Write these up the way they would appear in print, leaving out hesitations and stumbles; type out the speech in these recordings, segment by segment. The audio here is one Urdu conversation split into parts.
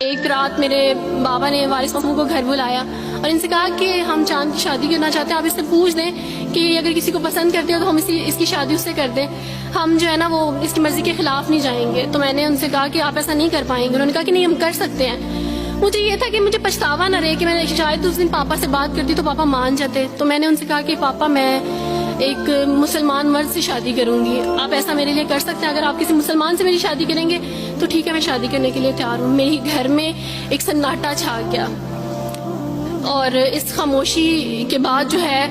ایک رات میرے بابا نے وارث ماموں کو گھر بلایا اور ان سے کہا کہ ہم چاند کی شادی کرنا چاہتے ہیں، آپ اس سے پوچھ دیں کہ اگر کسی کو پسند کرتے ہو تو ہم اس کی شادی اس سے کر دیں، ہم جو ہے نا وہ اس کی مرضی کے خلاف نہیں جائیں گے۔ تو میں نے ان سے کہا کہ آپ ایسا نہیں کر پائیں گے۔ انہوں نے کہا کہ نہیں، ہم کر سکتے ہیں۔ مجھے یہ تھا کہ مجھے پچھتاوا نہ رہے کہ میں نے شاید اس دن پاپا سے بات کرتی تو پاپا مان جاتے۔ تو میں نے ان سے کہا کہ پاپا میں ایک مسلمان مرد سے شادی کروں گی، آپ ایسا میرے لیے کر سکتے ہیں؟ اگر آپ کسی مسلمان سے میری شادی کریں گے تو ٹھیک ہے، میں شادی کرنے کے لیے تیار ہوں۔ میری گھر میں ایک سناٹا چھا گیا اور اس خاموشی کے بعد جو ہے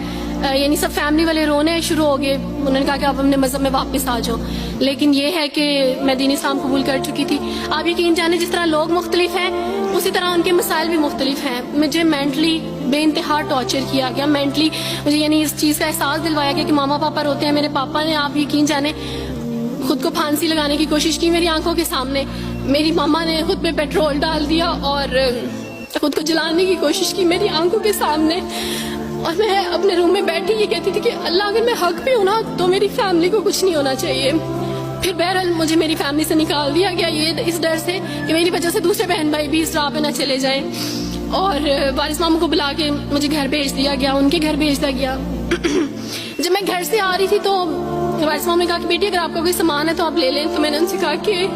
یعنی سب فیملی والے رونے شروع ہو گئے۔ انہوں نے کہا کہ آپ اپنے مذہب میں واپس آ جاؤ، لیکن یہ ہے کہ میں دین اسلام قبول کر چکی تھی۔ آپ یقین جانیں، جس طرح لوگ مختلف ہیں اسی طرح ان کے مسائل بھی مختلف ہیں۔ مجھے مینٹلی بے انتہا ٹارچر کیا گیا، مینٹلی مجھے یعنی اس چیز کا احساس دلوایا گیا کہ ماما پاپا روتے ہیں۔ میرے پاپا نے، آپ یقین جانیں، خود کو پھانسی لگانے کی کوشش کی میری آنکھوں کے سامنے۔ میری ماما نے خود پہ پیٹرول ڈال دیا اور خود کو جلانے کی کوشش کی میری آنکھوں کے سامنے۔ اور میں اپنے روم میں بیٹھی یہ کہتی تھی کہ اللہ اگر میں حق پہ ہوں نا تو میری فیملی کو کچھ نہیں ہونا چاہیے۔ پھر بہرحال مجھے میری فیملی سے نکال دیا گیا، یہ اس ڈر سے کہ میری وجہ سے دوسرے بہن بھائی بھی اس راہ پہ نہ چلے جائیں، اور وارث ماموں کو بلا کے مجھے گھر بھیج دیا گیا، ان کے گھر بھیج دیا گیا۔ جب میں گھر سے آ رہی تھی تو وارث ماموں نے کہا کہ بیٹی اگر آپ کا کوئی سامان ہے تو آپ لے لیں۔ تو میں نے ان سے کہا کہ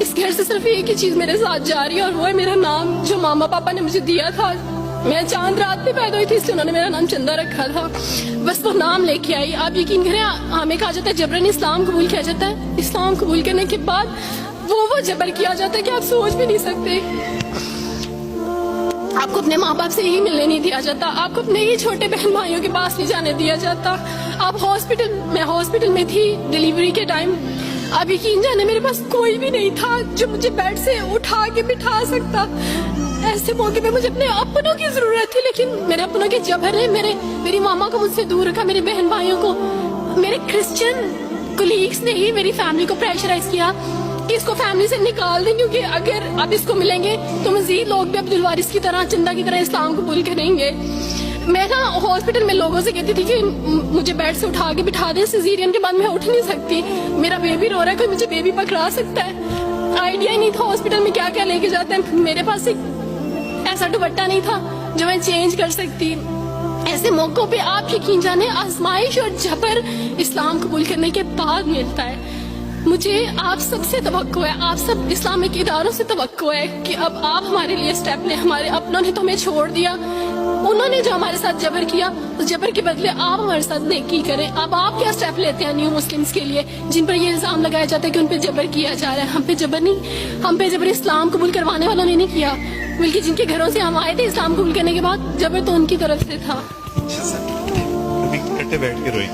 اس گھر سے صرف ایک ہی چیز میرے ساتھ جا رہی ہے اور وہ ہے میرا نام جو ماما پاپا نے مجھے دیا تھا۔ میں چاند رات میں پیدا ہوئی تھی، اس لیے انہوں نے میرا نام چندہ رکھا تھا، بس وہ نام لے کے آئی۔ آپ یقین کریں، ہمیں کہا جاتا ہے جبرن اسلام قبول کیا جاتا ہے، اسلام قبول کرنے کے بعد وہ جبر کیا جاتا ہے کہ آپ سوچ بھی نہیں سکتے۔ آپ کو اپنے ماں باپ سے ہی ملنے نہیں دیا جاتا، آپ کو اپنے ہی چھوٹے بہن بھائیوں کے پاس نہیں جانے دیا جاتا۔ آپ میں ہاسپٹل میں تھی ڈیلیوری کے ٹائم، آپ یقین جانے میرے پاس کوئی بھی نہیں تھا جو مجھے بیڈ سے اٹھا کے بٹھا سکتا۔ ایسے موقع پہ مجھے اپنے اپنوں کی ضرورت تھی، لیکن میرے اپنوں کے جبر نے میری ماما کو مجھ سے دور رکھا، میرے بہن بھائیوں کو۔ میرے کرسچن کولیگس نے ہی میری فیملی کو پریشرائز کیا کہ اس کو فیملی سے نکال دیں، کیونکہ اگر آپ اس کو ملیں گے تو مزید لوگ بھی عبدالوارث کی طرح، چندہ کی طرح اسلام قبول کریں گے۔ میں نا ہاسپٹل میں لوگوں سے کہتی تھی کہ مجھے بیڈ سے اٹھا کے بٹھا دیں، سیزیرین کے بعد میں اٹھ نہیں سکتی، میرا بیبی رو رہا ہے، کوئی مجھے بیبی پکڑا سکتا ہے۔ آئیڈیا ہی نہیں تھا ہاسپٹل میں کیا کیا لے کے جاتے ہیں، میرے پاس ایک ایسا دوپٹہ نہیں تھا جو میں چینج کر سکتی۔ ایسے موقعوں پہ آپ یقین جانے آزمائش اور جبر اسلام قبول کرنے کے بعد ملتا ہے۔ مجھے آپ سب سے توقع ہے، آپ سب اسلامک اداروں سے توقع ہے کہ اب آپ ہمارے لیے سٹیپ لیں۔ ہمارے اپنوں نے تو ہمیں چھوڑ دیا، انہوں نے جو ہمارے ساتھ جبر کیا، اس جبر کے بدلے آپ ہمارے ساتھ نیکی کریں۔ اب آپ کیا سٹیپ لیتے ہیں نیو مسلمز کے لیے جن پر یہ الزام لگایا جاتا ہے کہ ان پہ جبر کیا جا رہا ہے؟ ہم پہ جبر نہیں، ہم پہ جبر اسلام قبول کروانے والوں نے نہیں کیا، بلکہ جن کے گھروں سے ہم آئے تھے اسلام قبول کرنے کے بعد جبر تو ان کی طرف سے تھا۔ بیٹھ کے روئی